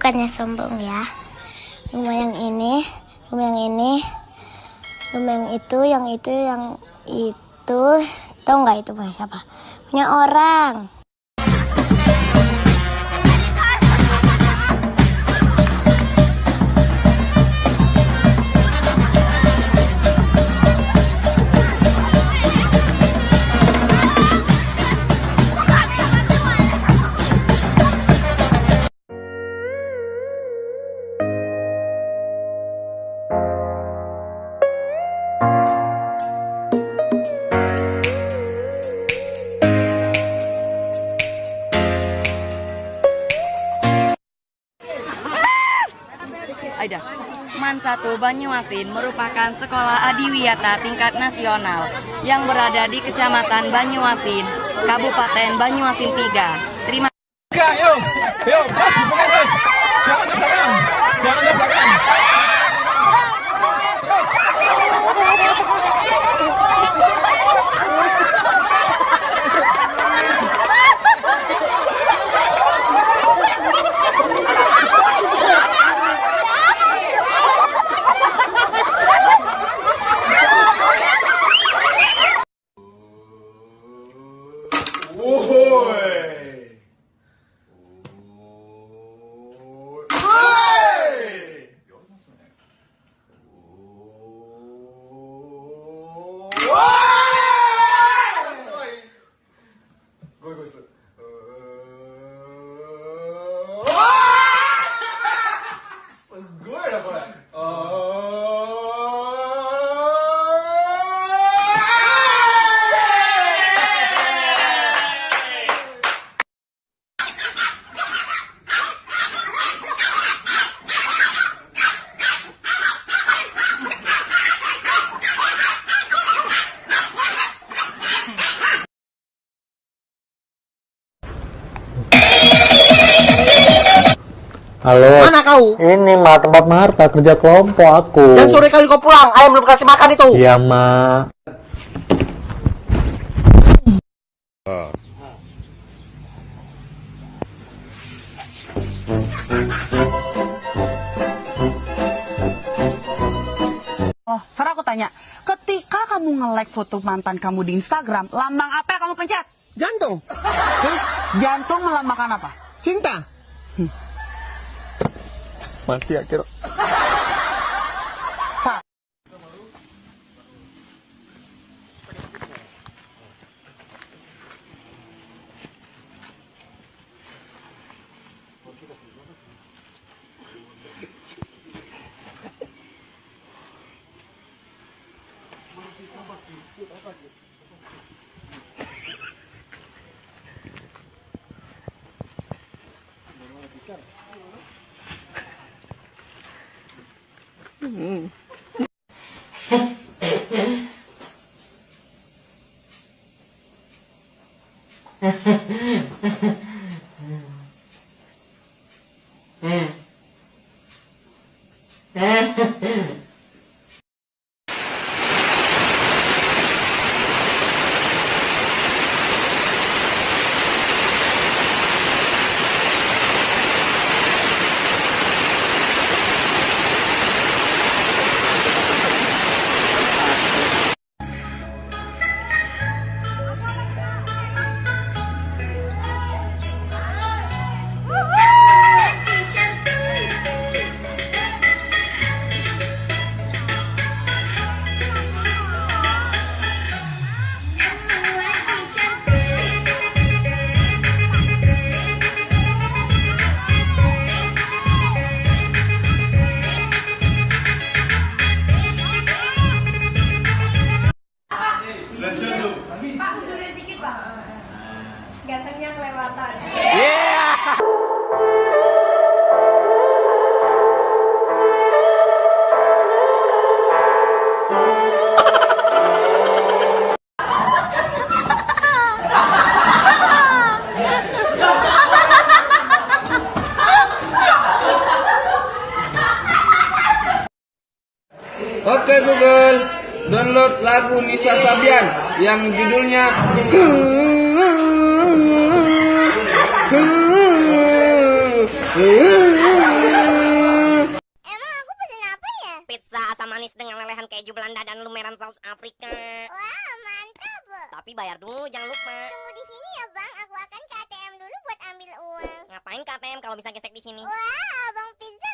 bukannya sombong ya. Rumah yang ini, rumah yang ini, rumah yang itu, yang itu, yang itu. Tahu nggak itu punya siapa? Punya orang. Aida. MAN 1 Banyuasin merupakan sekolah adiwiyata tingkat nasional yang berada di Kecamatan Banyuasin, Kabupaten Banyuasin 3. Terima kasih. Yuk, jangan ke belakang, jangan ke belakang. Halo. Mana kau? Ini mah tempat Marta kerja kelompok aku. Dan sore kali kau pulang, ayam belum kasih makan itu. Iya, Ma. Oh, Sarah aku tanya, ketika kamu nge-like foto mantan kamu di Instagram, lambang apa yang kamu pencet? Jantung. Terus jantung melambangkan apa? Cinta. Mati akhir. Pak, mundurin dikit, Pak. Gantengnya kelewatan. Oke Google, download lagu Nisa Sabian yang judulnya manis dengan lelehan keju Belanda dan lumeran saus Afrika. Wah, mantap. Tapi bayar dulu, jangan lupa. Tunggu di sini ya, Bang. Aku akan ke ATM dulu buat ambil uang. Ngapain KTM kalau bisa gesek di sini? Wah, Bang Pizza